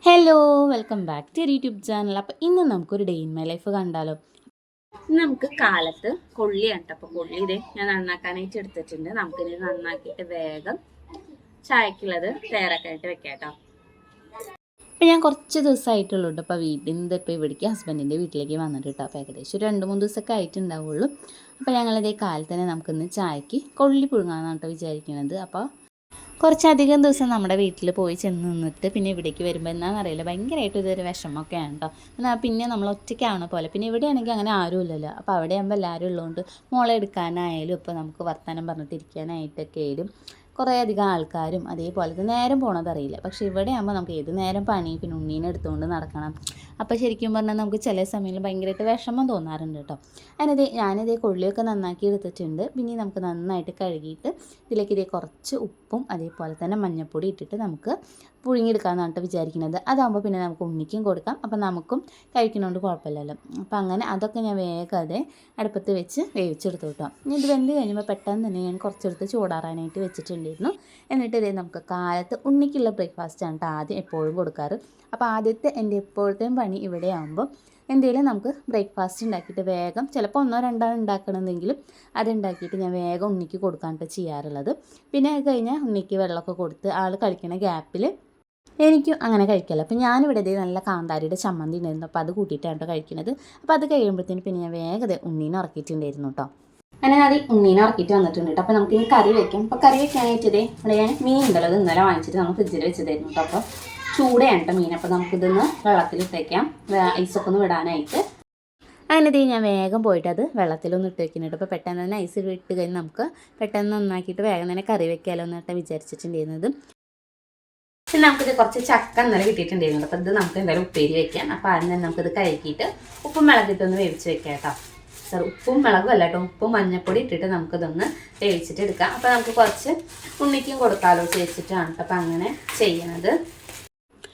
Hello, welcome back to YouTube channel. അപ്പോൾ ഇന്ന് നമുക്കൊരു ഡേ ഇൻ മൈ ലൈഫ് കണ്ടാലോ. ഇന്ന് നമുക്ക് കാലത്ത് കൊള്ളിയാണ്. അപ്പോൾ കൊള്ളി ഇതേ ഞാൻ നന്നാക്കാനായിട്ട് എടുത്തിട്ടുണ്ട്. നമുക്കിത് നന്നാക്കിയിട്ട് വേഗം ചായക്കുള്ളത് തയ്യാറാക്കാനായിട്ട് വെക്കാം കേട്ടോ. അപ്പോൾ ഞാൻ കുറച്ച് ദിവസമായിട്ടുള്ളൂ കേട്ടോ. അപ്പോൾ വീട്ടിൽ നിന്ന് ഇപ്പോൾ ഇവിടേക്ക് ഹസ്ബൻഡിൻ്റെ വീട്ടിലേക്ക് വന്നിട്ട് കേട്ടോ. അപ്പോൾ ഏകദേശം ഒരു 2-3 ദിവസമൊക്കെ ആയിട്ടുണ്ടാവുള്ളൂ. അപ്പോൾ ഞങ്ങളിതേ കാലത്ത് തന്നെ നമുക്കിന്ന് ചായക്ക് കൊള്ളി പുഴുങ്ങാമെന്നാണ് കേട്ടോ വിചാരിക്കുന്നത്. അപ്പോൾ കുറച്ചധികം ദിവസം നമ്മുടെ വീട്ടിൽ പോയി ചെന്ന് നിന്നിട്ട് പിന്നെ ഇവിടേക്ക് വരുമ്പോൾ എന്താണെന്നറിയില്ല, ഭയങ്കരമായിട്ട് ഇതൊരു വിഷമമൊക്കെയാണ് കേട്ടോ. എന്നാൽ പിന്നെ നമ്മൾ ഒറ്റയ്ക്കാവണ പോലെ. പിന്നെ ഇവിടെയാണെങ്കിൽ അങ്ങനെ ആരും ഇല്ലല്ലോ. അപ്പോൾ അവിടെ ആകുമ്പോൾ എല്ലാവരും ഉള്ളതുകൊണ്ട് മോളെ എടുക്കാനായാലും ഇപ്പോൾ നമുക്ക് വർത്തമാനം പറഞ്ഞിട്ടിരിക്കാനായിട്ടൊക്കെ ആയാലും കുറേ അധികം ആൾക്കാരും അതേപോലെ തന്നെ നേരം പോണതറിയില്ല. പക്ഷേ ഇവിടെ ആകുമ്പോൾ നമുക്ക് ഏത് നേരം പണി, പിന്നെ ഉണ്ണീനെ എടുത്തുകൊണ്ട് നടക്കണം. അപ്പോൾ ശരിക്കും പറഞ്ഞാൽ നമുക്ക് ചില സമയങ്ങളിൽ ഭയങ്കരമായിട്ട് വിഷമം തോന്നാറുണ്ട് കേട്ടോ. ഞാനിതേ കൊള്ളിയൊക്കെ നന്നാക്കി എടുത്തിട്ടുണ്ട്. പിന്നെ നമുക്ക് നന്നായിട്ട് കഴുകിയിട്ട് ഇതിലേക്ക് ഇതേ കുറച്ച് ഉപ്പും അതേപോലെ തന്നെ മഞ്ഞൾപ്പൊടി ഇട്ടിട്ട് നമുക്ക് പുഴുങ്ങിയെടുക്കാമെന്നാണ് വിചാരിക്കുന്നത്. അതാകുമ്പോൾ പിന്നെ നമുക്ക് ഉണ്ണിക്കും കൊടുക്കാം, അപ്പോൾ നമുക്കും കഴിക്കുന്നതുകൊണ്ട് കുഴപ്പമില്ലല്ലോ. അപ്പോൾ അങ്ങനെ അതൊക്കെ ഞാൻ വേഗം അടുപ്പത്ത് വെച്ച് വേവിച്ചെടുത്തു കേട്ടോ. ഇനി ഇത് വെന്ത് കഴിയുമ്പോൾ പെട്ടെന്ന് തന്നെ ഞാൻ കുറച്ചെടുത്ത് ചൂടാറാനായിട്ട് വെച്ചിട്ടുണ്ടായിരുന്നു. എന്നിട്ട് ഇതേ നമുക്ക് കാലത്ത് ഉണ്ണിക്കുള്ള ബ്രേക്ക്ഫാസ്റ്റാണ് കേട്ടോ ആദ്യം എപ്പോഴും കൊടുക്കാറ്. അപ്പോൾ ആദ്യത്തെ എൻ്റെ എപ്പോഴത്തെയും പണി ഇവിടെ ആകുമ്പോൾ എന്തെങ്കിലും നമുക്ക് ബ്രേക്ക്ഫാസ്റ്റ് ഉണ്ടാക്കിയിട്ട് വേഗം ചിലപ്പോൾ 1-2 ഉണ്ടാക്കണമെന്നെങ്കിലും അതുണ്ടാക്കിയിട്ട് ഞാൻ വേഗം ഉണ്ണിക്ക് കൊടുക്കാനായിട്ട് ചെയ്യാറുള്ളത്. പിന്നെ അത് കഴിഞ്ഞാൽ ഉണ്ണിക്ക് വെള്ളമൊക്കെ കൊടുത്ത് ആൾ കഴിക്കുന്ന ഗ്യാപ്പിൽ എനിക്കും അങ്ങനെ കഴിക്കല്ലോ. അപ്പോൾ ഞാനിവിടെ നല്ല കാന്താരിയുടെ ചമ്മന്തി ഉണ്ടായിരുന്നു. അപ്പോൾ അത് കൂട്ടിയിട്ടാണ് കഴിക്കുന്നത്. അപ്പോൾ അത് കഴിയുമ്പോഴത്തേന് പിന്നെ ഞാൻ വേഗം ഉണ്ണീനെ ഉറക്കിയിട്ടുണ്ടായിരുന്നു കേട്ടോ. അങ്ങനെ അത് ഉണ്ണീനെ ഉറക്കിയിട്ട് വന്നിട്ടുണ്ട് കേട്ടോ. അപ്പോൾ നമുക്കിനി കറി വയ്ക്കാം. അപ്പോൾ കറി വയ്ക്കാനായിട്ട് ഇവിടെ ഞാൻ മീൻ ഉണ്ടല്ലോ, അത് ഇന്നലെ വാങ്ങിച്ചിട്ട് നമ്മൾ ഫ്രിഡ്ജിൽ വെച്ചതായിരുന്നു കേട്ടോ. അപ്പോൾ ചൂടയാണ് കേട്ടോ മീൻ. അപ്പോൾ നമുക്കിതൊന്ന് വെള്ളത്തിലിട്ടേക്കാം, ഐസൊക്കെ ഒന്ന് വിടാനായിട്ട്. അങ്ങനെ ഞാൻ വേഗം പോയിട്ട് അത് വെള്ളത്തിലൊന്ന് ഇട്ട് വെക്കുന്നുണ്ട്. അപ്പോൾ പെട്ടെന്ന് തന്നെ ഐസ് ഇട്ട് കഴിഞ്ഞ് നമുക്ക് പെട്ടെന്ന് നന്നാക്കിയിട്ട് വേഗം തന്നെ കറി വെക്കാമല്ലോ എന്നിട്ട് വിചാരിച്ചിട്ടുണ്ടായിരുന്നത്. പിന്നെ നമുക്കിത് കുറച്ച് ചക്ക ഇന്നലെ കിട്ടിയിട്ടുണ്ടായിരുന്നു. അപ്പോൾ ഇത് നമുക്ക് എന്തായാലും ഉപ്പേരി വെക്കാം. അപ്പോൾ ആദ്യം തന്നെ നമുക്കിത് കഴുകിയിട്ട് ഉപ്പും മുളകിട്ടൊന്ന് വേവിച്ച് വെക്കാം കേട്ടോ. ഉപ്പും മുളകും അല്ല കേട്ടോ, ഉപ്പും മഞ്ഞൾപ്പൊടി ഇട്ടിട്ട് നമുക്കിതൊന്ന് വേവിച്ചിട്ട് എടുക്കാം. അപ്പോൾ നമുക്ക് കുറച്ച് ഉണ്ണിക്കും കൊടുക്കാമല്ലോ ചേച്ചിട്ടാണ് കേട്ടോ അപ്പോൾ അങ്ങനെ ചെയ്യണത്.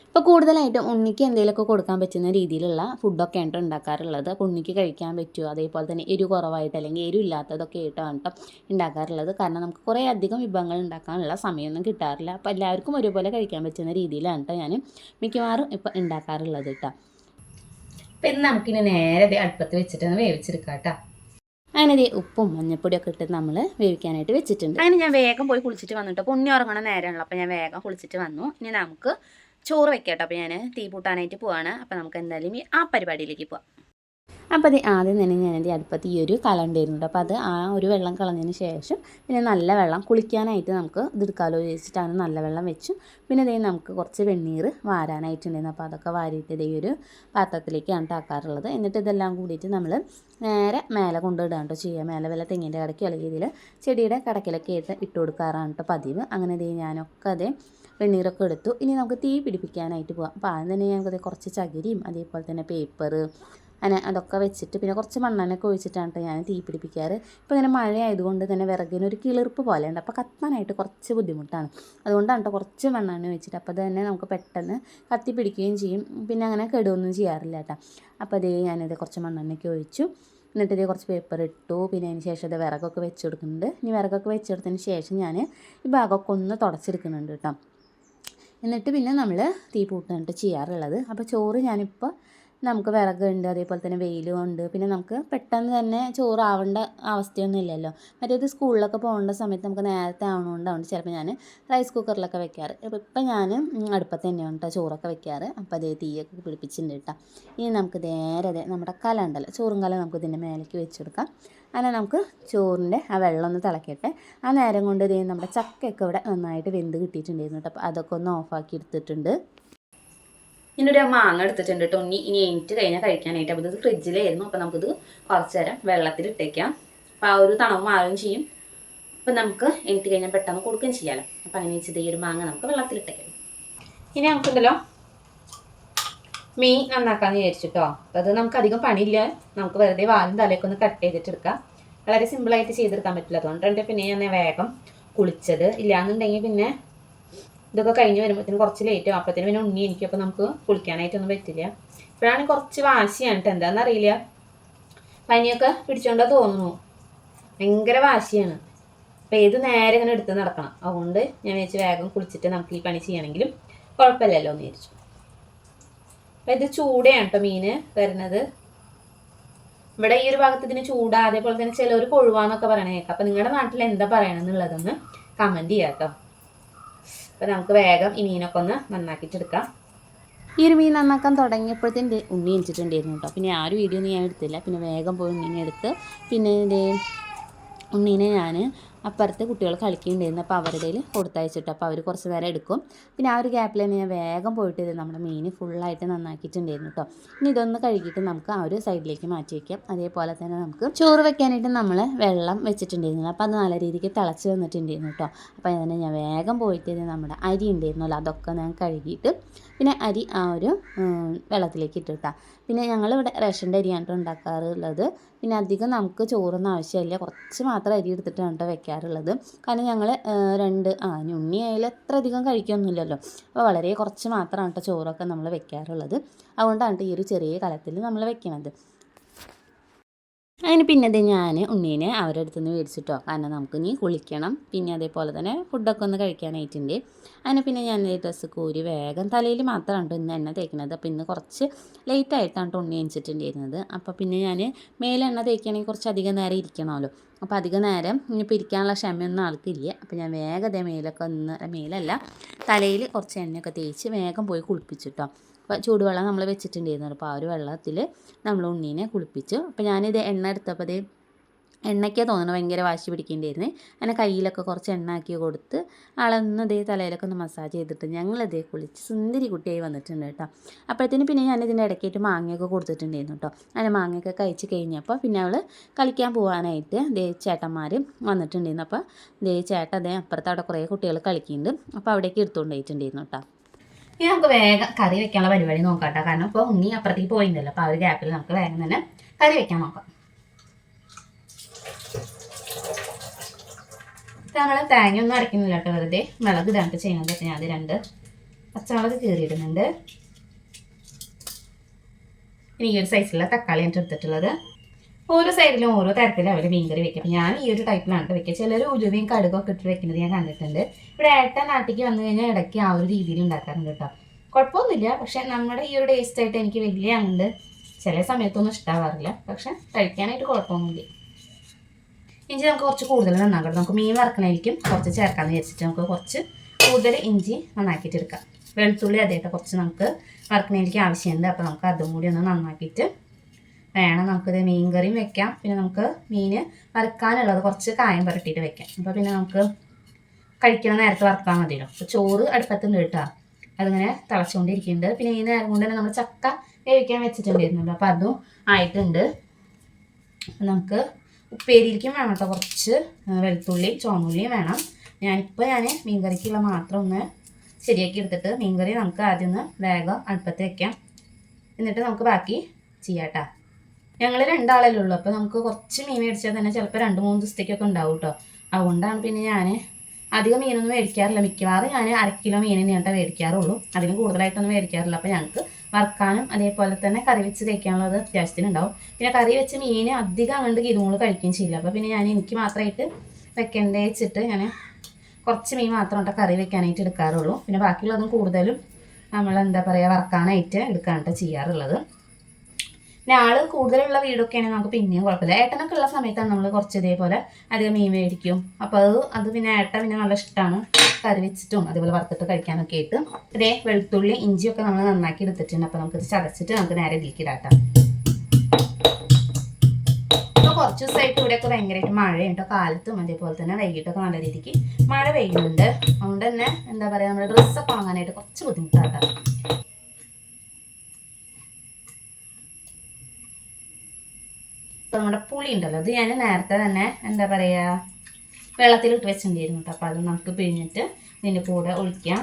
ഇപ്പോൾ കൂടുതലായിട്ടും ഉണ്ണിക്ക് എന്തെങ്കിലുമൊക്കെ കൊടുക്കാൻ പറ്റുന്ന രീതിയിലുള്ള ഫുഡൊക്കെ ആണ് ഉണ്ടാക്കാറുള്ളത്. അപ്പോൾ ഉണ്ണിക്ക് കഴിക്കാൻ പറ്റുമോ, അതേപോലെ തന്നെ എരിവ് കുറവായിട്ട് അല്ലെങ്കിൽ എരിവ് ഇല്ലാത്തതൊക്കെ ആയിട്ടാണ് കേട്ടോ ഉണ്ടാക്കാറുള്ളത്. കാരണം നമുക്ക് കുറേ അധികം വിഭവങ്ങൾ ഉണ്ടാക്കാനുള്ള സമയമൊന്നും കിട്ടാറില്ല. അപ്പോൾ എല്ലാവർക്കും ഒരുപോലെ കഴിക്കാൻ പറ്റുന്ന രീതിയിലാണ് കേട്ടോ ഞാൻ മിക്കവാറും ഇപ്പോൾ ഉണ്ടാക്കാറുള്ളത് കേട്ടോ. അപ്പോൾ ഇന്ന് നമുക്കിനി നേരെ അടുപ്പത്ത് വെച്ചിട്ട് വേവിച്ചെടുക്കാം കേട്ടോ. അങ്ങനെ ഉപ്പും മഞ്ഞൾപ്പൊടിയൊക്കെ ഇട്ട് നമ്മൾ വേവിക്കാനായിട്ട് വെച്ചിട്ടുണ്ട്. അങ്ങനെ ഞാൻ വേഗം പോയി കുളിച്ചിട്ട് വന്നിട്ട്, അപ്പോൾ ഉണ്ണി ഉറങ്ങണ നേരമാണല്ലോ. അപ്പോൾ ഞാൻ വേഗം കുളിച്ചിട്ട് വന്നു. ഇനി നമുക്ക് ചോറ് വെക്കാം കേട്ടോ. അപ്പോൾ ഞാൻ തീ പൂട്ടാനായിട്ട് പോവാണ്. അപ്പോൾ നമുക്ക് എന്തായാലും ആ പരിപാടിയിലേക്ക് പോവാം. അപ്പോൾ അത് ആദ്യം തന്നെ ഞാൻ എൻ്റെ അടുപ്പത്ത് ഈ ഒരു കലണ്ടായിരുന്നു. അപ്പോൾ അത് ആ ഒരു വെള്ളം കളഞ്ഞതിന് ശേഷം പിന്നെ നല്ല വെള്ളം കുളിക്കാനായിട്ട് നമുക്ക് ഇതെടുക്കാമല്ലോ വിചാരിച്ചിട്ടാണ് നല്ല വെള്ളം വെച്ചു. പിന്നെ ഇതേ നമുക്ക് കുറച്ച് വെണ്ണീർ വാരാനായിട്ടുണ്ടായിരുന്നു. അപ്പോൾ അതൊക്കെ വാരിയിട്ട് ഇതേ ഒരു പാത്രത്തിലേക്കാണ് ആക്കാറുള്ളത്. എന്നിട്ട് ഇതെല്ലാം കൂടിയിട്ട് നമ്മൾ നേരെ മേലെ കൊണ്ടിടുകയാണ് കേട്ടോ ചെയ്യുക. മേലെ വല്ല തെങ്ങിൻ്റെ കടയ്ക്കോ അല്ലെങ്കിൽ ഇതിൽ ചെടിയുടെ കടക്കിലൊക്കെ ഇട്ട് കൊടുക്കാറാണ് കേട്ടോ പതിവ്. അങ്ങനെ ഇതേ ഞാനൊക്കെ അതേ വെണ്ണീറൊക്കെ എടുത്തു. ഇനി നമുക്ക് തീ പിടിപ്പിക്കാനായിട്ട് പോകാം. അപ്പോൾ ആദ്യം തന്നെ ഞങ്ങൾക്ക് കുറച്ച് ചകിരിയും അതേപോലെ തന്നെ പേപ്പർ അങ്ങനെ അതൊക്കെ വെച്ചിട്ട് പിന്നെ കുറച്ച് മണ്ണെണ്ണയൊക്കെ ഒഴിച്ചിട്ടാണ് കേട്ടോ ഞാൻ തീ പിടിപ്പിക്കാറ്. ഇപ്പോൾ ഇങ്ങനെ മഴ ആയതുകൊണ്ട് തന്നെ വിറകിനൊരു കിളിർപ്പ് പോലെയുണ്ട്. അപ്പോൾ കത്താനായിട്ട് കുറച്ച് ബുദ്ധിമുട്ടാണ്. അതുകൊണ്ടാണ് കേട്ടോ കുറച്ച് മണ്ണെണ്ണ വെച്ചിട്ട്. അപ്പോൾ അത് തന്നെ നമുക്ക് പെട്ടെന്ന് കത്തി പിടിക്കുകയും ചെയ്യും. പിന്നെ അങ്ങനെ കെടുകയൊന്നും ചെയ്യാറില്ല കേട്ടോ. അപ്പോൾ അതേ ഞാനിത് കുറച്ച് മണ്ണെണ്ണയൊക്കെ ഒഴിച്ചു. എന്നിട്ട് ഇതേ കുറച്ച് പേപ്പർ ഇട്ടു. പിന്നെ അതിന് ശേഷം ഇത് വിറകൊക്കെ വെച്ച് കൊടുക്കുന്നുണ്ട്. ഇനി വിറകൊക്കെ വെച്ചെടുത്തതിന് ശേഷം ഞാൻ ഈ ഭാഗമൊക്കെ ഒന്ന് തുടച്ചെടുക്കുന്നുണ്ട് കേട്ടോ. എന്നിട്ട് പിന്നെ നമ്മൾ തീ പൂട്ടാനായിട്ട് ചെയ്യാറുള്ളത്. അപ്പോൾ ചോറ് ഞാനിപ്പോൾ നമുക്ക് വിറകുണ്ട്, അതേപോലെ തന്നെ വെയിലും ഉണ്ട്. പിന്നെ നമുക്ക് പെട്ടെന്ന് തന്നെ ചോറ് ആവേണ്ട അവസ്ഥയൊന്നും ഇല്ലല്ലോ. മറ്റേത് സ്കൂളിലൊക്കെ പോകേണ്ട സമയത്ത് നമുക്ക് നേരത്തെ ആവണോണ്ടാണ് ചിലപ്പോൾ ഞാൻ റൈസ് കുക്കറിലൊക്കെ വെക്കാറ്. അപ്പോൾ ഇപ്പം ഞാൻ അടുപ്പത്ത് തന്നെയാണ് കേട്ടോ ചോറൊക്കെ വെക്കാറ്. അപ്പോൾ അതേ തീയൊക്കെ പിടിപ്പിച്ചിട്ടുണ്ട് കേട്ടോ. ഇനി നമുക്ക് നേരെ നമ്മുടെ കല ഉണ്ടല്ലോ, ചോറും കല നമുക്ക് ഇതിൻ്റെ മേലേക്ക് വെച്ചെടുക്കാം. അങ്ങനെ നമുക്ക് ചോറിൻ്റെ ആ വെള്ളം ഒന്ന് തിളക്കട്ടെ. ആ നേരം കൊണ്ട് ഇതേ നമ്മുടെ ചക്കയൊക്കെ ഇവിടെ നന്നായിട്ട് വെന്ത് കിട്ടിയിട്ടുണ്ടായിരുന്നു കേട്ടോ. അപ്പോൾ അതൊക്കെ ഒന്ന് ഓഫാക്കി എടുത്തിട്ടുണ്ട്. ഇനിയൊരു മാങ്ങ എടുത്തിട്ടുണ്ട് കേട്ടോ. ഇനി എണീറ്റ് കഴിഞ്ഞാൽ കഴിക്കാനായിട്ട്. അപ്പോൾ ഇത് ഫ്രിഡ്ജിലായിരുന്നു. അപ്പോൾ നമുക്കിത് കുറച്ച് നേരം വെള്ളത്തിലിട്ടേക്കാം. അപ്പോൾ ആ ഒരു തണവ് മാറുകയും ചെയ്യും. അപ്പോൾ നമുക്ക് എണീറ്റ് കഴിഞ്ഞാൽ പെട്ടെന്ന് കൊടുക്കുകയും ചെയ്യാമല്ലോ. അപ്പോൾ അങ്ങനെ വെച്ചിട്ട് ഈ ഒരു മാങ്ങ നമുക്ക് വെള്ളത്തിലിട്ടേക്കാം. ഇനി നമുക്കുണ്ടല്ലോ മീൻ നന്നാക്കാമെന്ന് വിചാരിച്ചിട്ടോ. അപ്പോൾ അത് നമുക്ക് അധികം പണിയില്ല. നമുക്ക് വെറുതെ വാലും തലയൊക്കെ ഒന്ന് കട്ട് ചെയ്തിട്ടെടുക്കാം. വളരെ സിമ്പിളായിട്ട് ചെയ്തെടുക്കാൻ പറ്റില്ല. അതുകൊണ്ടാണ് പിന്നെ ഞാൻ വേഗം കുളിച്ചത്. ഇല്ലയെന്നുണ്ടെങ്കിൽ പിന്നെ ഇതൊക്കെ കഴിഞ്ഞ് വരുമ്പോഴത്തേനും കുറച്ച് ലേറ്റ് ആവും. അപ്പോഴത്തേനും പിന്നെ ഉണ്ണി എനിക്ക്. അപ്പോൾ നമുക്ക് കുളിക്കാനായിട്ടൊന്നും പറ്റില്ല. ഇപ്പോഴാണ് കുറച്ച് വാശിയാണ് കേട്ടോ. എന്താണെന്നറിയില്ല, പനിയൊക്കെ പിടിച്ചോണ്ടാ തോന്നുന്നു. ഭയങ്കര വാശിയാണ്. അപ്പോൾ ഏത് നേരം ഇങ്ങനെ എടുത്ത് നടക്കണം. അതുകൊണ്ട് ഞാൻ വിചാരിച്ച് വേഗം കുളിച്ചിട്ട് നമുക്ക് ഈ പണി ചെയ്യണമെങ്കിലും കുഴപ്പമില്ലല്ലോ എന്ന് വിചാരിച്ചു. അപ്പം ഇത് ചൂടയാണ് കേട്ടോ മീൻ വരുന്നത്. ഇവിടെ ഈ ഒരു ഭാഗത്ത് ഇതിന് ചൂടാ, അതേപോലെ തന്നെ ചിലർ കൊഴുവാന്നൊക്കെ പറയണ കേൾക്കാം. അപ്പം നിങ്ങളുടെ നാട്ടിൽ എന്താ പറയണമെന്നുള്ളതൊന്ന് കമൻറ്റ് ചെയ്യാം കേട്ടോ. അപ്പം നമുക്ക് വേഗം ഈ മീനൊക്കെ ഒന്ന് നന്നാക്കിയിട്ടെടുക്കാം. ഈ ഒരു മീൻ നന്നാക്കാൻ തുടങ്ങിയപ്പോഴത്തേൻ്റെ ഉണ്ണി എണിച്ചിട്ടുണ്ടായിരുന്നു കേട്ടോ. പിന്നെ ആ ഒരു വീഡിയോ ഒന്നും ഞാൻ എടുത്തില്ല. പിന്നെ വേഗം പോയി ഉണ്ണീനെ എടുത്ത് പിന്നെ ഉണ്ണീനെ ഞാൻ അപ്പുറത്തെ കുട്ടികൾ കളിക്കുന്നുണ്ടായിരുന്നു. അപ്പോൾ അവരുടെ കയ്യിൽ കൊടുത്തയച്ചിട്ടു. അപ്പോൾ അവർ കുറച്ച് നേരം എടുക്കും. പിന്നെ ആ ഒരു ഗ്യാപ്പിൽ തന്നെ ഞാൻ വേഗം പോയിട്ട് നമ്മുടെ മീൻ ഫുള്ളായിട്ട് നന്നാക്കിയിട്ടുണ്ടായിരുന്നു കേട്ടോ. ഇനി ഇതൊന്ന് കഴുകിയിട്ട് നമുക്ക് ആ ഒരു സൈഡിലേക്ക് മാറ്റി വയ്ക്കാം. അതേപോലെ തന്നെ നമുക്ക് ചോറ് വെക്കാനായിട്ട് നമ്മൾ വെള്ളം വെച്ചിട്ടുണ്ടായിരുന്നു. അപ്പോൾ അത് നല്ല രീതിക്ക് തിളച്ച് വന്നിട്ടുണ്ടായിരുന്നു കേട്ടോ. അപ്പോൾ അതിനെ ഞാൻ വേഗം പോയിട്ട് നമ്മുടെ അരി ഉണ്ടായിരുന്നല്ലോ അതൊക്കെ ഞാൻ കഴുകിയിട്ട് പിന്നെ അരി ആ ഒരു വെള്ളത്തിലേക്ക് ഇട്ടിട്ടാ. പിന്നെ ഞങ്ങളിവിടെ റേഷൻ്റെ അരിയാണ് ഉണ്ടാക്കാറുള്ളത്. പിന്നെ അധികം നമുക്ക് ചോറൊന്നും ആവശ്യമില്ല, കുറച്ച് മാത്രം അരി എടുത്തിട്ടാണ് കേട്ടോ വെക്കാറുള്ളത്. കാരണം ഞങ്ങൾ ഉണ്ണി ആയാലും അത്ര അധികം കഴിക്കൊന്നുമില്ലല്ലോ. അപ്പോൾ വളരെ കുറച്ച് മാത്രമാണ് കേട്ടോ ചോറൊക്കെ നമ്മൾ വെക്കാറുള്ളത്. അതുകൊണ്ടാണ് ഈ ഒരു ചെറിയ കലത്തിൽ നമ്മൾ വെക്കണത്. അതിന് പിന്നെ ഞാൻ ഉണ്ണീനെ അവരുടെ അടുത്ത് നിന്ന് മേടിച്ചിട്ടോ. കാരണം നമുക്ക് ഇനി കുളിക്കണം, പിന്നെ അതേപോലെ തന്നെ ഫുഡൊക്കെ ഒന്ന് കഴിക്കാനായിട്ടുണ്ട്. അതിന് പിന്നെ ഞാൻ ഡ്രസ്സ് കൂരി വേഗം തലയിൽ മാത്രമാണ് ഇന്ന് എണ്ണ തേക്കുന്നത്. അപ്പോൾ ഇന്ന് കുറച്ച് ലേറ്റായിട്ടാണ് ഉണ്ണി എണിച്ചിട്ടുണ്ടായിരുന്നത്. അപ്പോൾ പിന്നെ ഞാൻ മേലെ എണ്ണ തേക്കുകയാണെങ്കിൽ കുറച്ച് അധികം നേരം ഇരിക്കണമല്ലോ. അപ്പോൾ അധികം നേരം ഇനിയിപ്പോൾ ഇരിക്കാനുള്ള ക്ഷമയൊന്നും ആൾക്കില്ല. അപ്പോൾ ഞാൻ വേഗം മേലൊക്കെ മേലല്ല തലയിൽ കുറച്ച് എണ്ണയൊക്കെ തേച്ച് വേഗം പോയി കുളിപ്പിച്ചിട്ടോ. അപ്പോൾ ചൂടുവെള്ളം നമ്മൾ വെച്ചിട്ടുണ്ടായിരുന്നു. അപ്പോൾ ആ ഒരു വെള്ളത്തിൽ നമ്മൾ ഉണ്ണീനെ കുളിപ്പിച്ചു. അപ്പോൾ ഞാനിത് എണ്ണ എടുത്തപ്പോൾ എണ്ണയ്ക്കാണ് തോന്നുന്നു ഭയങ്കര വാശി പിടിക്കേണ്ടിയിരുന്നേ. അങ്ങനെ കയ്യിലൊക്കെ കുറച്ച് എണ്ണ ആക്കി കൊടുത്ത് ആളൊന്ന് തലയിലൊക്കെ ഒന്ന് മസാജ് ചെയ്തിട്ട് ഞങ്ങളിതേ കുളിച്ച് സുന്ദരി കുട്ടിയായി വന്നിട്ടുണ്ട് കേട്ടോ. അപ്പോഴത്തേന് പിന്നെ ഞാനിതിൻ്റെ ഇടയ്ക്കായിട്ട് മാങ്ങയൊക്കെ കൊടുത്തിട്ടുണ്ടായിരുന്നു കേട്ടോ. അങ്ങനെ മാങ്ങയൊക്കെ കഴിച്ച് കഴിഞ്ഞപ്പോൾ പിന്നെ അവൾ കളിക്കാൻ പോകാനായിട്ട് ചേട്ടന്മാർ വന്നിട്ടുണ്ടായിരുന്നു. അപ്പോൾ ചേട്ടൻ അപ്പുറത്ത് അവിടെ കുറേ കുട്ടികൾ കളിക്കുന്നുണ്ട്. അപ്പോൾ അവിടേക്ക് എടുത്തുകൊണ്ട് പോയിട്ടുണ്ടായിരുന്നു കേട്ടോ. ഇനി നമുക്ക് വേഗം കറി വെക്കാനുള്ള പരിപാടി നോക്കാം കേട്ടോ. കാരണം ഇപ്പോൾ ഉണ്ണി അപ്പുറത്തേക്ക് പോയിട്ടുണ്ടല്ലോ. അപ്പോൾ ആ ഒരു ഗ്യാപ്പിൽ നമുക്ക് വേഗം തന്നെ കറി വെക്കാൻ നോക്കാം. നമ്മൾ തേങ്ങയൊന്നും അരയ്ക്കുന്നില്ല കേട്ടോ, വെറുതെ മുളക് ഇടാണ്ട് ചെയ്യുന്നത്. അപ്പോൾ ഞാൻ 2 പച്ചമുളക് കീറിയിടുന്നുണ്ട്. ഇനി ഈ ഒരു സൈസിലുള്ള തക്കാളിയാണ് എടുത്തിട്ടുള്ളത്. ഓരോ സൈഡിലും ഓരോ തരത്തിലും അവർ മീൻകറി വെക്കും. അപ്പോൾ ഞാൻ ഈ ഒരു ടൈപ്പിലാണ് വെക്കുക. ചിലർ ഉലുവയും കടുകൊക്കെ ഇട്ട് വെക്കുന്നത് ഞാൻ കണ്ടിട്ടുണ്ട്. ഇവിടെ ഏട്ടൻ നാട്ടിലേക്ക് വന്നു കഴിഞ്ഞാൽ ഇടയ്ക്ക് ആ ഒരു രീതിയിൽ ഉണ്ടാക്കാറുണ്ട് കേട്ടോ. കുഴപ്പമൊന്നുമില്ല, പക്ഷെ നമ്മുടെ ഈ ഒരു ടേസ്റ്റായിട്ട് എനിക്ക് വലിയ അങ്ങോട്ട് ചില സമയത്തൊന്നും ഇഷ്ടമാവാറില്ല. പക്ഷെ കഴിക്കാനായിട്ട് കുഴപ്പമൊന്നുമില്ല. ഇഞ്ചി നമുക്ക് കുറച്ച് കൂടുതൽ നന്നാക്കണം. നമുക്ക് മീൻ വറക്കണമായിരിക്കും കുറച്ച് ചേർക്കാമെന്ന് വിചാരിച്ചിട്ട് നമുക്ക് കുറച്ച് കൂടുതൽ ഇഞ്ചി നന്നാക്കിയിട്ട് എടുക്കാം. വെളുത്തുള്ളി അതേട്ടോ കുറച്ച് നമുക്ക് വറക്കണമായിരിക്കും ആവശ്യമുണ്ട്. അപ്പോൾ നമുക്ക് അതും കൂടി ഒന്ന് നന്നാക്കിയിട്ട് വേണം നമുക്കിത് മീൻ കറിയും വെക്കാം. പിന്നെ നമുക്ക് മീൻ വറുക്കാനുള്ളത് കുറച്ച് കായം പുരട്ടിയിട്ട് വെക്കാം. അപ്പോൾ പിന്നെ നമുക്ക് കഴിക്കണ നേരത്തെ വറുക്കാൻ മതിയല്ലോ. അപ്പോൾ ചോറ് അടുപ്പത്തുണ്ട് കേട്ടോ, അതിങ്ങനെ തിളച്ചുകൊണ്ടിരിക്കുന്നുണ്ട്. പിന്നെ ഈ നേരം കൊണ്ട് തന്നെ നമ്മൾ ചക്ക വേവിക്കാൻ വെച്ചിട്ടുണ്ടായിരുന്നല്ലോ. അപ്പോൾ അതും ആയിട്ടുണ്ട്. നമുക്ക് ഉപ്പേരിയിലേക്കും വേണം കേട്ടോ കുറച്ച് വെളുത്തുള്ളിയും ചുവന്നുള്ളിയും വേണം. ഞാനിപ്പോൾ മീൻ കറിക്കുള്ള മാത്രം ഒന്ന് ശരിയാക്കി എടുത്തിട്ട് മീൻ കറി നമുക്ക് ആദ്യം ഒന്ന് വേഗം അടുപ്പത്ത് വെക്കാം. എന്നിട്ട് നമുക്ക് ബാക്കി ചെയ്യാം കേട്ടോ. ഞങ്ങൾ 2 ആളല്ലേ ഉള്ളൂ. അപ്പോൾ നമുക്ക് കുറച്ച് മീൻ മേടിച്ചാൽ തന്നെ ചിലപ്പോൾ 2-3 ദിവസത്തേക്കൊക്കെ ഉണ്ടാവും കേട്ടോ. അതുകൊണ്ടാണ് പിന്നെ ഞാൻ അധികം മീനൊന്നും മേടിക്കാറില്ല. മിക്കവാറും ഞാൻ 1/2 കിലോ മീൻ തന്നെയാട്ടോ മേടിക്കാറുള്ളൂ. അതിന് കൂടുതലായിട്ടൊന്നും മേടിക്കാറില്ല. അപ്പോൾ ഞങ്ങൾക്ക് വറുക്കാനും അതേപോലെ തന്നെ കറി വെച്ച് കഴിക്കാനുള്ളത് അത്യാവശ്യത്തിനുണ്ടാവും. പിന്നെ കറി വെച്ച് മീൻ അധികം അങ്ങോട്ട് ഇതുങ്ങൾ കഴിക്കുകയും ചെയ്യില്ല. അപ്പോൾ പിന്നെ എനിക്ക് മാത്രമായിട്ട് വെക്കേണ്ടേ വെച്ചിട്ട് ഞാൻ കുറച്ച് മീൻ മാത്രം കേട്ടോ കറി വെക്കാനായിട്ട് എടുക്കാറുള്ളൂ. പിന്നെ ബാക്കിയുള്ളതും കൂടുതലും നമ്മൾ വറക്കാനായിട്ട് എടുക്കാനായിട്ട് ചെയ്യാറുള്ളത്. പിന്നെ ആൾ കൂടുതലുള്ള വീടൊക്കെ ആണെങ്കിൽ നമുക്ക് പിന്നെയും കുഴപ്പമില്ല. ഏട്ടനൊക്കെ ഉള്ള സമയത്താണ് നമ്മൾ കുറച്ച് ഇതേപോലെ അധികം മീൻ മേടിക്കും. അപ്പോൾ അത് പിന്നെ ഏട്ടൻ പിന്നെ നല്ല ഇഷ്ടമാണ് കറി വെച്ചിട്ടും അതേപോലെ വറുത്തിട്ട് കഴിക്കാനൊക്കെ ആയിട്ട്. ഇതേ വെളുത്തുള്ളി ഇഞ്ചിയൊക്കെ നമ്മൾ നന്നാക്കി എടുത്തിട്ടുണ്ട്. അപ്പോൾ നമുക്കിത് ചതച്ചിട്ട് നമുക്ക് നേരെ ഇതിലേക്ക് ഇടാം. ഇപ്പോൾ കുറച്ച് ദിവസമായിട്ട് ഇവിടെയൊക്കെ ഭയങ്കരമായിട്ട് മഴയുണ്ടോ, കാലത്തും അതേപോലെ തന്നെ വൈകിട്ടൊക്കെ നല്ല രീതിക്ക് മഴ പെയ്യുന്നുണ്ട്. അതുകൊണ്ട് തന്നെ നമ്മുടെ ഡ്രസ്സൊക്കെ വാങ്ങാനായിട്ട് കുറച്ച് ബുദ്ധിമുട്ടാട്ടോ. ഇപ്പോൾ നമ്മുടെ പുളി ഉണ്ടല്ലോ, അത് ഞാൻ നേരത്തെ തന്നെ വെള്ളത്തിലിട്ട് വെച്ചിട്ടുണ്ടായിരുന്നു കേട്ടോ. അപ്പോൾ അത് നമുക്ക് പിഴിഞ്ഞിട്ട് ഇതിൻ്റെ കൂടെ ഒഴിക്കാം.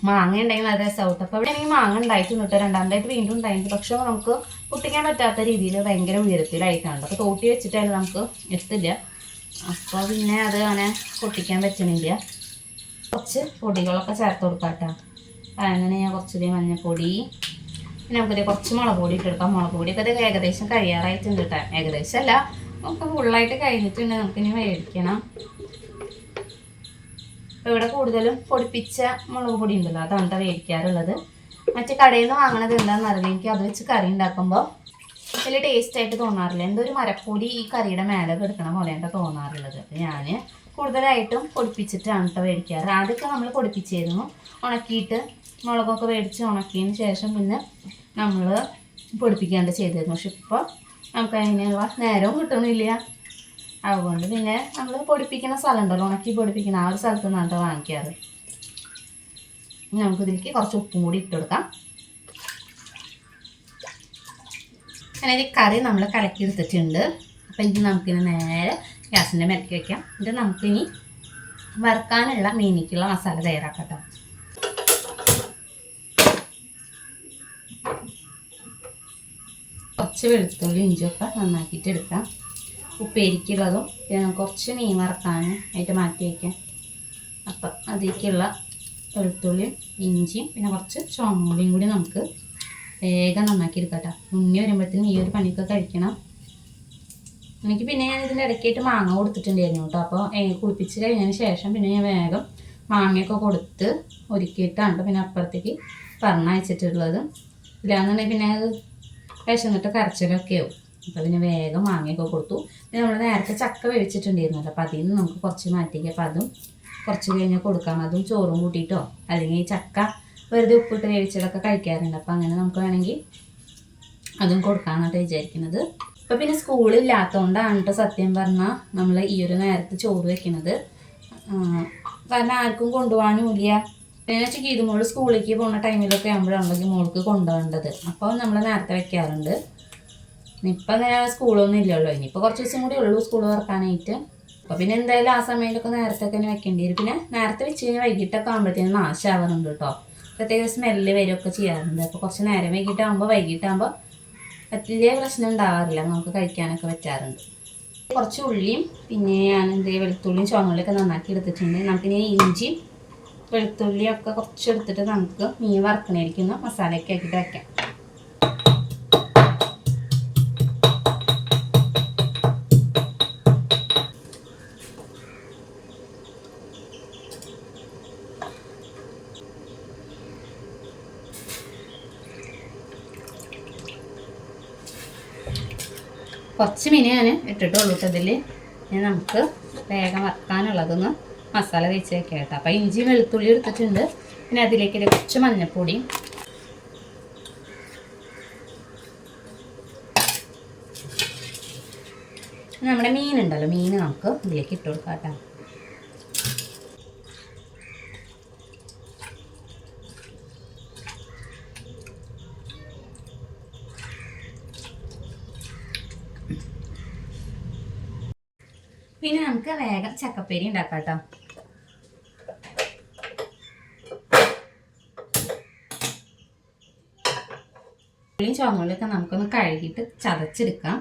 മാങ്ങ ഉണ്ടെങ്കിൽ നല്ല രസമാവും. അപ്പോൾ ഇവിടെ എനിക്ക് മാങ്ങ ഉണ്ടായിട്ടുണ്ട് കേട്ടോ, രണ്ടാമതായിട്ട് വീണ്ടും ഉണ്ടായിരുന്നു. പക്ഷെ നമുക്ക് പൊട്ടിക്കാൻ പറ്റാത്ത രീതിയിൽ ഭയങ്കര ഉയരത്തിലായിട്ടാണ്. അപ്പോൾ തോട്ടി വെച്ചിട്ടായാലും നമുക്ക് എത്തില്ല. അപ്പോൾ പിന്നെ അത് അങ്ങനെ പൊട്ടിക്കാൻ പറ്റണില്ല. കുറച്ച് പൊടികളൊക്കെ ചേർത്ത് കൊടുക്കാം കേട്ടോ. അങ്ങനെ ഞാൻ കുറച്ച് മഞ്ഞൾപ്പൊടി, പിന്നെ നമുക്കിത് കുറച്ച് മുളക് പൊടി ഇട്ടെടുക്കാം. മുളക് പൊടിയൊക്കെ അത് ഏകദേശം കഴിയാറായിട്ടുണ്ട് കേട്ടോ. ഏകദേശം അല്ല, നമുക്ക് ഫുള്ളായിട്ട് കഴിഞ്ഞിട്ടുണ്ട്. നമുക്കിനി മേടിക്കണം. അപ്പോൾ ഇവിടെ കൂടുതലും പൊടിപ്പിച്ച മുളക് പൊടി ഉണ്ടല്ലോ, അതാണ് മേടിക്കാറുള്ളത്. മറ്റേ കടയിൽ നിന്ന് വാങ്ങണത് എന്താണെന്ന് അറിയില്ല, എനിക്ക് അത് വെച്ച് കറി ഉണ്ടാക്കുമ്പോൾ വലിയ ടേസ്റ്റ് ആയിട്ട് തോന്നാറില്ല. എന്തോ ഒരു മരപ്പൊടി ഈ കറിയുടെ മേലെ കിടക്കണ പോലെയാണ് തോന്നാറുള്ളത്. ഞാൻ കൂടുതലായിട്ടും പൊടിപ്പിച്ചിട്ടാണ് കേട്ടോ മേടിക്കാറ്. ആദ്യമൊക്കെ നമ്മൾ പൊടിപ്പിച്ചിരുന്നു, ഉണക്കിയിട്ട് മുളകൊക്കെ മേടിച്ച് ഉണക്കിയതിന് ശേഷം പിന്നെ നമ്മൾ പൊടിപ്പിക്കാണ്ട് ചെയ്തിരുന്നു. പക്ഷെ ഇപ്പോൾ നമുക്ക് അതിനുള്ള നേരവും കിട്ടണില്ല. അതുകൊണ്ട് പിന്നെ നമ്മൾ പൊടിപ്പിക്കുന്ന സ്ഥലം ഉണ്ടല്ലോ, ഉണക്കി പൊടിപ്പിക്കുന്ന ആ ഒരു സ്ഥലത്ത് നിന്നാണ് കേട്ടോ വാങ്ങിക്കാറ്. നമുക്കിതിലേക്ക് കുറച്ച് ഉപ്പും കൂടി ഇട്ട് കൊടുക്കാം. അങ്ങനെ കറി നമ്മൾ കലക്കി എടുത്തിട്ടുണ്ട്. അപ്പം ഇത് നമുക്കിനി നേരെ ഗ്യാസിൻ്റെ മേലേക്ക് വയ്ക്കാം. ഇത് നമുക്കിനി വറുക്കാനുള്ള മീനിക്കുള്ള മസാല തയ്യാറാക്കാം കേട്ടോ. കുറച്ച് വെളുത്തുള്ളി ഇഞ്ചിയൊക്കെ നന്നാക്കിയിട്ട് എടുക്കാം. ഉപ്പേരിക്കുള്ളതും പിന്നെ കുറച്ച് മീൻ വറുക്കാനും ആയിട്ട് മാറ്റി വയ്ക്കാം. അപ്പം അതിലേക്കുള്ള വെളുത്തുള്ളിയും ഇഞ്ചിയും പിന്നെ കുറച്ച് ചുവന്നുള്ളിയും കൂടി നമുക്ക് വേഗം നന്നാക്കി എടുക്കാം കേട്ടോ. മുന്നേ വരുമ്പോഴത്തേനും ഈ ഒരു പണിയൊക്കെ കഴിക്കണം. എനിക്ക് പിന്നെ ഞാൻ ഇതിൻ്റെ ഇടയ്ക്കായിട്ട് മാങ്ങ കൊടുത്തിട്ടുണ്ടായിരുന്നു കേട്ടോ. അപ്പോൾ കുളിപ്പിച്ച് കഴിഞ്ഞതിന് ശേഷം പിന്നെ ഞാൻ വേഗം മാങ്ങയൊക്കെ കൊടുത്ത് ഒരുക്കിയിട്ടാണ് പിന്നെ അപ്പുറത്തേക്ക് പറഞ്ഞയച്ചിട്ടുള്ളത്. ഇല്ലാന്നുണ്ടെങ്കിൽ പിന്നെ അത് വിശന്നിട്ട് കരച്ചിലൊക്കെ ആവും. അപ്പോൾ പിന്നെ വേഗം മാങ്ങയൊക്കെ കൊടുത്തു. പിന്നെ നമ്മൾ നേരത്തെ ചക്ക വേവിച്ചിട്ടുണ്ടായിരുന്നല്ലോ, അപ്പോൾ അതിൽ നിന്ന് നമുക്ക് കുറച്ച് മാറ്റിക്കുക. അപ്പോൾ അതും കുറച്ച് കഴിഞ്ഞാൽ കൊടുക്കാം. അതും ചോറും കൂട്ടിയിട്ടോ അല്ലെങ്കിൽ ചക്ക വെറുതെ ഉപ്പിട്ട് വേവിച്ചതൊക്കെ കഴിക്കാറുണ്ട്. അപ്പോൾ അങ്ങനെ നമുക്ക് വേണമെങ്കിൽ അതും കൊടുക്കാമെന്നാണ് വിചാരിക്കുന്നത്. ഇപ്പോൾ പിന്നെ സ്കൂളില്ലാത്തതുകൊണ്ടാണ് കേട്ടോ സത്യം പറഞ്ഞാൽ നമ്മൾ ഈ ഒരു നേരത്തെ ചോറ് വെക്കുന്നത്. കാരണം ആർക്കും കൊണ്ടുപോകാനും ഇല്ല. പിന്നെ വെച്ചാൽ ഗീതുമോൾ സ്കൂളിലേക്ക് പോകുന്ന ടൈമിലൊക്കെ ആകുമ്പോഴാണെങ്കിൽ മോൾക്ക് കൊണ്ടുപോകേണ്ടത്. അപ്പോൾ നമ്മൾ നേരത്തെ വെക്കാറുണ്ട്. ഇപ്പം അങ്ങനെ സ്കൂളൊന്നും ഇല്ലല്ലോ, ഇനിയിപ്പോൾ കുറച്ച് ദിവസം കൂടി ഉള്ളൂ സ്കൂൾ തുറക്കാനായിട്ട്. അപ്പോൾ പിന്നെ എന്തായാലും ആ സമയത്തൊക്കെ നേരത്തെ തന്നെ വെക്കേണ്ടി വരും. പിന്നെ നേരത്തെ വെച്ച് കഴിഞ്ഞാൽ വൈകിട്ടൊക്കെ ആകുമ്പോഴത്തേനും നാശമാവാറുണ്ട് കേട്ടോ. പ്രത്യേക സ്മെല്ല് വരികയൊക്കെ ചെയ്യാറുണ്ട്. അപ്പോൾ കുറച്ച് നേരം വൈകിട്ടാകുമ്പോൾ വലിയ പ്രശ്നം ഉണ്ടാവാറില്ല, നമുക്ക് കഴിക്കാനൊക്കെ പറ്റാറുണ്ട്. കുറച്ച് ഉള്ളിയും പിന്നെ ഞാൻ വെളുത്തുള്ളിയും ചുവന്നുള്ളിയൊക്കെ നന്നാക്കി എടുത്തിട്ടുണ്ട്. നമുക്കിനി ഇഞ്ചിയും വെളുത്തുള്ളിയൊക്കെ കുറച്ചെടുത്തിട്ട് നമുക്ക് മീൻ വറുക്കണേരിക്കുന്ന മസാലയൊക്കെ ആക്കിയിട്ട് വയ്ക്കാം. കുറച്ച് മീൻ ഞാൻ ഇട്ടിട്ടുള്ളൂ ഇതിൽ. ഇനി നമുക്ക് വേഗം വറുക്കാനുള്ളതൊന്ന് മസാല തേച്ച് വെക്കാം കേട്ടോ. അപ്പോൾ ഇഞ്ചി വെളുത്തുള്ളി എടുത്തിട്ടുണ്ട്. പിന്നെ അതിലേക്ക് കുറച്ച് മഞ്ഞൾപ്പൊടി, നമ്മുടെ മീനുണ്ടല്ലോ, മീൻ നമുക്ക് ഇതിലേക്ക് ഇട്ട് കൊടുക്കാം കേട്ടോ. പിന്നെ നമുക്ക് വേഗം ചക്കപ്പേരി ഉണ്ടാക്കാം കേട്ടോ. ഉള്ളിയും ചുവന്നുള്ളിയൊക്കെ നമുക്കൊന്ന് കഴുകിയിട്ട് ചതച്ചെടുക്കാം.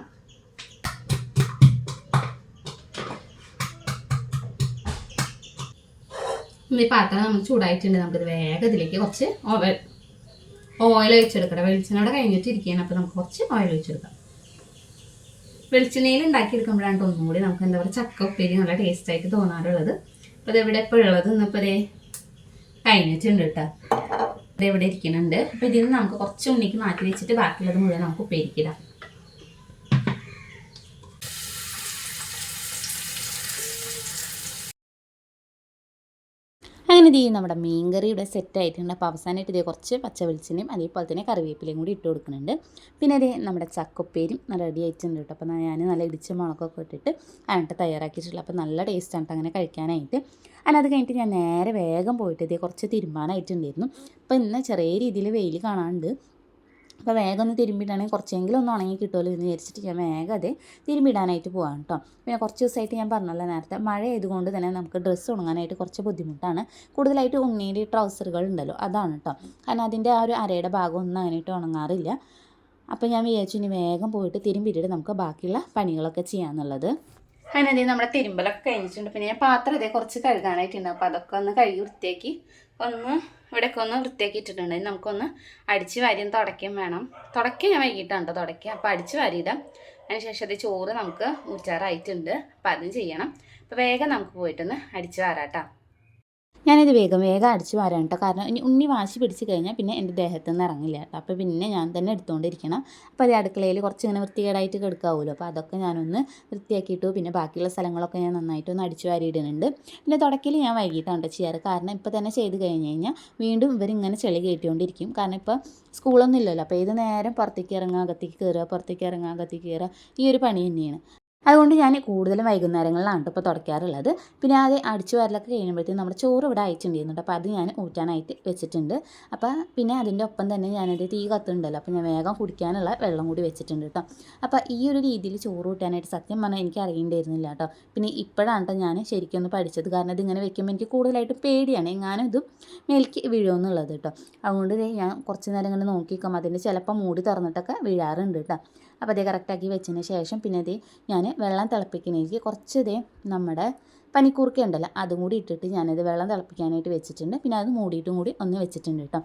ഈ പാത്രം നമ്മൾ ചൂടായിട്ടുണ്ട്. നമുക്കിത് വേഗം ഇതിലേക്ക് കുറച്ച് ഓയിൽ ഒഴിച്ചെടുക്കണം. വെളിച്ചെണ്ണയോടെ കഴിഞ്ഞിട്ടിരിക്കുകയാണ്. അപ്പോൾ നമുക്ക് കുറച്ച് ഓയിൽ ഒഴിച്ചെടുക്കാം. വെളിച്ചെണ്ണയിൽ ഉണ്ടാക്കിയെടുക്കുമ്പോഴാണ് ഒന്നും കൂടി നമുക്ക് എന്താ പറയുക ചക്ക ഉപ്പേരി നല്ല ടേസ്റ്റായിട്ട് തോന്നാറുള്ളത്. അപ്പോൾ ഇതെവിടെ ഇപ്പോൾ ഉള്ളത് ഇന്നിപ്പോൾ ഇതേ കഴിഞ്ഞിട്ടുണ്ട് കേട്ടോ. ഇതെവിടെ ഇരിക്കുന്നുണ്ട്. അപ്പോൾ ഇതിൽ നിന്ന് നമുക്ക് കുറച്ച് ഉണ്ണിക്ക് മാറ്റി വെച്ചിട്ട് ബാക്കിയുള്ളത് മുഴുവൻ നമുക്ക് ഉപ്പേരിക്കിടാം. അങ്ങനെ ഇത് നമ്മുടെ മീൻകറിയുടെ സെറ്റായിട്ടുണ്ട്. അപ്പോൾ അവസാനമായിട്ട് ഇതേ കുറച്ച് പച്ച വെളിച്ചെണ്ണയും അതേപോലെ തന്നെ കറിവേപ്പിലയും കൂടി ഇട്ട് കൊടുക്കുന്നുണ്ട്. പിന്നെ അതേ നമ്മുടെ ചക്കപ്പേരും റെഡി ആയിട്ടുണ്ട് കേട്ടോ. അപ്പോൾ ഞാൻ നല്ല ഇടിച്ച മുളകൊക്കെ ഇട്ടിട്ട് അതിട്ട് തയ്യാറാക്കിയിട്ടുള്ളത്. അപ്പോൾ നല്ല ടേസ്റ്റാണ് കേട്ടോ അങ്ങനെ കഴിക്കാനായിട്ട്. അത് കഴിഞ്ഞിട്ട് ഞാൻ നേരെ വേഗം പോയിട്ട് ഇതേ കുറച്ച് തിരുമ്പാനായിട്ടുണ്ടായിരുന്നു. അപ്പോൾ ഇന്ന് ചെറിയ രീതിയിൽ വെയിൽ കാണാനുണ്ട്. അപ്പോൾ വേഗം ഒന്ന് തിരുമ്പിയിട്ടാണെങ്കിൽ കുറച്ചെങ്കിലും ഒന്ന് ഉണങ്ങി കിട്ടുമല്ലോ എന്ന് വിചാരിച്ചിട്ട് ഞാൻ വേഗം അതേ തിരുമ്പിടാനായിട്ട് പോകാം കേട്ടോ. പിന്നെ കുറച്ച് ദിവസമായിട്ട് ഞാൻ പറഞ്ഞല്ലോ നേരത്തെ മഴ ആയതുകൊണ്ട് തന്നെ നമുക്ക് ഡ്രസ്സ് ഉണങ്ങാനായിട്ട് കുറച്ച് ബുദ്ധിമുട്ടാണ്. കൂടുതലായിട്ട് ഉണ്ണിയുടെ ട്രൗസറുകൾ ഉണ്ടല്ലോ, അതാണ് കേട്ടോ. കാരണം അതിൻ്റെ ആ ഒരു അരയുടെ ഭാഗം ഒന്നും അങ്ങനെയിട്ട് ഉണങ്ങാറില്ല. അപ്പോൾ ഞാൻ വിചാരിച്ചു ഇനി വേഗം പോയിട്ട് തിരുമ്പിട്ടിട്ട് നമുക്ക് ബാക്കിയുള്ള പണികളൊക്കെ ചെയ്യാമെന്നുള്ളത്. അങ്ങനെ അതേ നമ്മുടെ തിരുമ്പലൊക്കെ കഴിഞ്ഞിട്ടുണ്ട്. പിന്നെ ഞാൻ പാത്രം ഇതേ കുറച്ച് കഴുകാനായിട്ടുണ്ട്. അപ്പോൾ അതൊക്കെ ഒന്ന് കഴുകി വൃത്തിയാക്കി ഇവിടെയൊക്കെ ഒന്ന് വൃത്തിയാക്കി ഇട്ടിട്ടുണ്ട്. നമുക്കൊന്ന് അടിച്ച് വാരിയും തുടയ്ക്കും വേണം. തുടയ്ക്കാൻ ഞാൻ വൈകിട്ടാണ് കേട്ടോ തുടയ്ക്കുക. അപ്പോൾ അടിച്ച് വാരിയിടാം. അതിനുശേഷം അത് ചോറ് നമുക്ക് ഊറ്റാറായിട്ടുണ്ട്. അപ്പോൾ അതും ചെയ്യണം. അപ്പോൾ വേഗം നമുക്ക് പോയിട്ടൊന്ന് അടിച്ച് വാരാട്ടോ. ഞാനിത് വേഗം വേഗം അടിച്ച് വാരാം കേട്ടോ. കാരണം ഇനി ഉണ്ണി വാശി പിടിച്ച് കഴിഞ്ഞാൽ പിന്നെ എൻ്റെ ദേഹത്തു നിന്ന് ഇറങ്ങില്ല കേട്ടോ. അപ്പോൾ പിന്നെ ഞാൻ തന്നെ എടുത്തുകൊണ്ടിരിക്കണം. അപ്പോൾ അത് അടുക്കളയിൽ കുറച്ച് ഇങ്ങനെ വൃത്തികേടായിട്ട് കിടക്കാവുമല്ലോ. അപ്പോൾ അതൊക്കെ ഞാനൊന്ന് വൃത്തിയാക്കിയിട്ടു. പിന്നെ ബാക്കിയുള്ള സ്ഥലങ്ങളൊക്കെ ഞാൻ നന്നായിട്ടൊന്ന് അടിച്ച് വാരിയിടുന്നുണ്ട്. പിന്നെ തുടക്കൽ ഞാൻ വൈകിട്ടാണ് കേട്ടോ ചെയ്യാറ്. കാരണം ഇപ്പോൾ തന്നെ ചെയ്ത് കഴിഞ്ഞ് കഴിഞ്ഞാൽ വീണ്ടും ഇവരിങ്ങനെ ചെളി കയറ്റിക്കൊണ്ടിരിക്കും. കാരണം ഇപ്പോൾ സ്കൂളൊന്നും ഇല്ലല്ലോ. അപ്പോൾ ഏത് നേരം പുറത്തേക്ക് ഇറങ്ങുക, അകത്തേക്ക് കയറുക, പുറത്തേക്ക് ഇറങ്ങുക, അകത്തേക്ക് കയറുക, ഈ ഒരു പണി തന്നെയാണ്. അതുകൊണ്ട് ഞാൻ കൂടുതലും വൈകുന്നേരങ്ങളിലാണ് ഇപ്പോൾ തുടയ്ക്കാറുള്ളത്. പിന്നെ അത് അടിച്ചു വാരലൊക്കെ കഴിയുമ്പോഴത്തേക്കും നമ്മുടെ ചോറ് ഇവിടെ അയച്ചിട്ടുണ്ടായിരുന്നുണ്ട്. അപ്പോൾ അത് ഞാൻ ഊറ്റാനായിട്ട് വെച്ചിട്ടുണ്ട്. അപ്പോൾ പിന്നെ അതിൻ്റെ ഒപ്പം തന്നെ ഞാനത് തീ കത്തുന്നുണ്ടല്ലോ. അപ്പോൾ ഞാൻ വേഗം കുടിക്കാനുള്ള വെള്ളം കൂടി വെച്ചിട്ടുണ്ട് കേട്ടോ. അപ്പോൾ ഈ ഒരു രീതിയിൽ ചോറ് ഊറ്റാനായിട്ട് സത്യം പറഞ്ഞാൽ എനിക്ക് അറിയേണ്ടിയിരുന്നില്ല കേട്ടോ. പിന്നെ ഇപ്പോഴാണ് കേട്ടോ ഞാൻ ശരിക്കും ഒന്ന് പഠിച്ചത്. കാരണം ഇതിങ്ങനെ വെക്കുമ്പോൾ എനിക്ക് കൂടുതലായിട്ട് പേടിയാണ് എങ്ങാനും ഇതും മേലേക്ക് വീഴുമെന്നുള്ളത് കേട്ടോ. അതുകൊണ്ട് ഞാൻ കുറച്ച് നേരം ഇങ്ങനെ നോക്കിക്കാം. അതിൻ്റെ ചിലപ്പോൾ മൂടി തുറന്നിട്ടൊക്കെ വീഴാറുണ്ട് കേട്ടോ. അപ്പോൾ അതേ കറക്റ്റാക്കി വെച്ചതിന് ശേഷം പിന്നെ ഇത് ഞാൻ വെള്ളം തിളപ്പിക്കുന്നതിലേക്ക് കുറച്ച് ഇതേ നമ്മുടെ പനിക്കൂർക്ക ഉണ്ടല്ലോ അതും കൂടി ഇട്ടിട്ട് ഞാനത് വെള്ളം തിളപ്പിക്കാനായിട്ട് വെച്ചിട്ടുണ്ട്. പിന്നെ അത് മൂടിയിട്ടും കൂടി ഒന്ന് വെച്ചിട്ടുണ്ട് കേട്ടോ.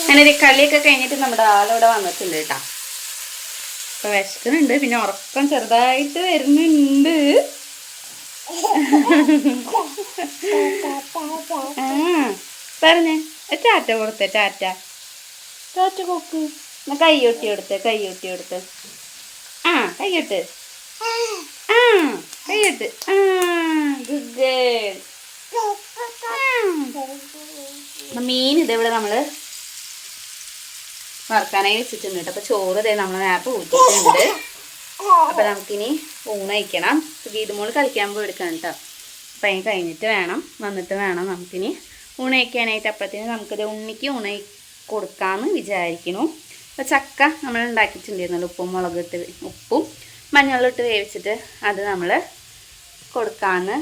ഞാനൊരു കളിയൊക്കെ കഴിഞ്ഞിട്ട് നമ്മുടെ ആളിവിടെ വന്നിട്ടുണ്ട് കേട്ടോ. അപ്പോൾ വിശക്കുന്നുണ്ട്, പിന്നെ ഉറക്കം ചെറുതായിട്ട് വരുന്നുണ്ട്. പറഞ്ഞേ ടാറ്റ കൊടുത്തേ, ടാറ്റ ടാറ്റ കൊക്ക്. എന്നാൽ കൈയൊട്ടി എടുത്ത്, കൈയൊട്ടി എടുത്ത്. ആ കൈയ്യോട്ട്, ആ കൈയ്യോട്ട്, ആ ഗുഡ് ഗേൾ. മീൻ ഇതേവിടെ നമ്മൾ വറുക്കാനായി വെച്ചിട്ടുണ്ട് കേട്ടോ. അപ്പോൾ ചോറ് ഇതേ നമ്മൾ നേരത്തെ ഊറ്റിയിട്ടുണ്ട്. അപ്പോൾ നമുക്കിനി ഊണ് കഴിക്കണം. ഗീതുമോൾ കളിക്കാൻ പോയി എടുക്കണം കേട്ടോ. അപ്പം അതിന് കഴിഞ്ഞിട്ട് വേണം, വന്നിട്ട് വേണം നമുക്കിനി ഊണ് കഴിക്കാനായിട്ട്. അപ്പോഴത്തേന് നമുക്കിത് ഉണ്ണിക്ക് ഊണ് കൊടുക്കാമെന്ന് വിചാരിക്കുന്നു. അപ്പോൾ ചക്ക നമ്മൾ ഉണ്ടാക്കിയിട്ടുണ്ടായിരുന്നല്ലോ, ഉപ്പും മുളകിട്ട്, ഉപ്പും മഞ്ഞളിട്ട് വേവിച്ചിട്ട് അത് നമ്മൾ കൊടുക്കാമെന്ന്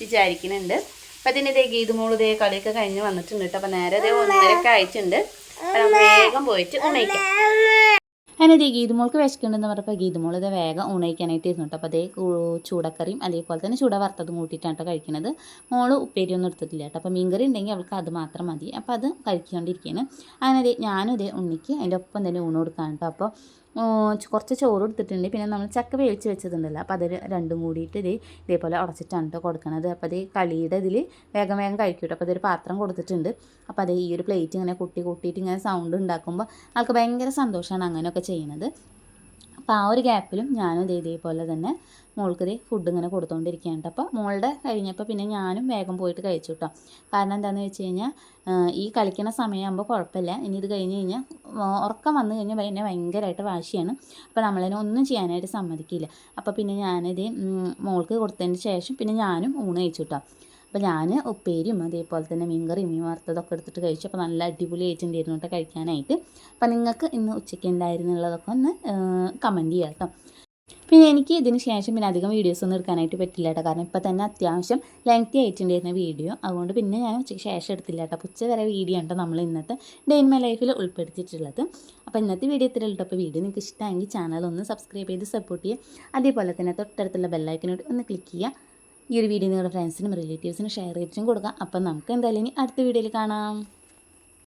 വിചാരിക്കുന്നുണ്ട്. അപ്പം അതിൻ്റെ ഇതേ ഗീതുമോൾ ഇതേ കളിയൊക്കെ കഴിഞ്ഞ് വന്നിട്ടുണ്ട് കേട്ടോ. അപ്പോൾ നേരെ ഇതേ 1:30 ആയിട്ടുണ്ട്. അപ്പം വേഗം പോയിട്ട് ഉണയിക്കാം. അതിനതേ ഗീതുമോൾക്ക് വിശക്കുന്നുണ്ടെന്ന് പറഞ്ഞപ്പോൾ ഗീതുമോൾ ഇത് വേഗം ഉണയിക്കാനായിട്ട് ഇരുന്നു കേട്ടോ. അപ്പോൾ അതേ ചൂടക്കറിയും അതേപോലെ തന്നെ ചൂട വറുത്തതും കൂട്ടിയിട്ടാണ് കേട്ടോ കഴിക്കുന്നത്. മോള് ഉപ്പേരിയൊന്നും എടുത്തിട്ടില്ല കേട്ടോ. അപ്പോൾ മീൻകറി ഉണ്ടെങ്കിൽ അവൾക്ക് അത് മാത്രം മതി. അപ്പോൾ അത് കഴിച്ചുകൊണ്ടിരിക്കുകയാണ്. അങ്ങനെ ഞാനും ഇതേ ഉണ്ണിക്ക് അതിൻ്റെ ഒപ്പം തന്നെ ഊണ് കൊടുക്കാൻ കേട്ടോ. അപ്പോൾ കുറച്ച് ചോറ് എടുത്തിട്ടുണ്ട്. പിന്നെ നമ്മൾ ചക്ക വേവിച്ച് വെച്ചതുണ്ടല്ലോ, അപ്പോൾ അത് രണ്ടും കൂടിയിട്ട് ഇതേപോലെ ഉടച്ചിട്ടാണ് കേട്ടോ കൊടുക്കണത്. അപ്പോൾ അത് കളിയുടെ ഇതിൽ വേഗം വേഗം കഴിക്കും കേട്ടോ. അപ്പോൾ അതൊരു പാത്രം കൊടുത്തിട്ടുണ്ട്. അപ്പോൾ അത് ഈ ഒരു പ്ലേറ്റ് ഇങ്ങനെ കൂട്ടിയിട്ട് ഇങ്ങനെ സൗണ്ട് ഉണ്ടാക്കുമ്പോൾ ആൾക്ക് ഭയങ്കര സന്തോഷമാണ് അങ്ങനെയൊക്കെ ചെയ്യണത്. അപ്പോൾ ആ ഒരു ഗ്യാപ്പിലും ഞാനും ഇതേപോലെ തന്നെ മോൾക്ക് ഫുഡ് ഇങ്ങനെ കൊടുത്തുകൊണ്ടിരിക്കുകയാണ്. അപ്പോൾ മോളുടെ കഴിഞ്ഞപ്പോൾ പിന്നെ ഞാനും വേഗം പോയിട്ട് കഴിച്ചു കേട്ടോ. കാരണം എന്താണെന്ന് വെച്ച് കഴിഞ്ഞാൽ ഈ കളിക്കണ സമയമാകുമ്പോൾ കുഴപ്പമില്ല. ഇനി ഇത് കഴിഞ്ഞ് കഴിഞ്ഞാൽ ഉറക്കം വന്നു കഴിഞ്ഞാൽ പിന്നെ ഭയങ്കരമായിട്ട് വാശിയാണ്. അപ്പോൾ നമ്മളതിനെ ഒന്നും ചെയ്യാനായിട്ട് സമ്മതിക്കില്ല. അപ്പോൾ പിന്നെ ഞാനിത് മോൾക്ക് കൊടുത്തതിന് ശേഷം പിന്നെ ഞാനും ഊണ് കഴിച്ചു കേട്ടോ. അപ്പോൾ ഞാൻ ഉപ്പേരിയും അതേപോലെ തന്നെ മീൻകറിയും മീൻ വറുത്തതൊക്കെ എടുത്തിട്ട് കഴിച്ചു. അപ്പോൾ നല്ല അടിപൊളി ആയിട്ടുണ്ടായിരുന്നു കേട്ടോ കഴിക്കാനായിട്ട്. അപ്പോൾ നിങ്ങൾക്ക് ഇന്ന് ഉച്ചയ്ക്ക് ഉണ്ടായിരുന്നുള്ളതൊക്കെ ഒന്ന് കമൻറ്റ് ചെയ്യാം കേട്ടോ. പിന്നെ എനിക്ക് ഇതിന് ശേഷം പിന്നെ അധികം വീഡിയോസൊന്നും എടുക്കാനായിട്ട് പറ്റില്ല കേട്ടോ. കാരണം ഇപ്പോൾ തന്നെ അത്യാവശ്യം ലെങ്തി ആയിട്ടുണ്ടായിരുന്ന വീഡിയോ, അതുകൊണ്ട് പിന്നെ ഞാൻ ഉച്ചയ്ക്ക് ശേഷം എടുത്തില്ല കേട്ടോ. അപ്പോൾ ഉച്ച വരെ വീഡിയോ ഉണ്ട് നമ്മൾ ഇന്നത്തെ ഡേ ഇൻ മൈ ലൈഫിൽ ഉൾപ്പെടുത്തിയിട്ടുള്ളത്. അപ്പോൾ ഇന്നത്തെ വീഡിയോ ഇത്രയുള്ളൂ കേട്ടോ. അപ്പോൾ വീഡിയോ നിങ്ങൾക്ക് ഇഷ്ടമെങ്കിൽ ചാനൽ ഒന്ന് സബ്സ്ക്രൈബ് ചെയ്ത് സപ്പോർട്ട് ചെയ്യുക. അതേപോലെ തന്നെ തൊട്ടടുത്തുള്ള ബെല്ലൈക്കനോട് ഒന്ന് ക്ലിക്ക് ചെയ്യുക. ഈ ഒരു വീഡിയോ നിങ്ങളുടെ ഫ്രണ്ട്സിനും റിലേറ്റീവ്സിനും ഷെയർ ചെയ്തിട്ടും കൊടുക്കാം. അപ്പം നമുക്ക് എന്തായാലും ഇനി അടുത്ത വീഡിയോയിൽ കാണാം.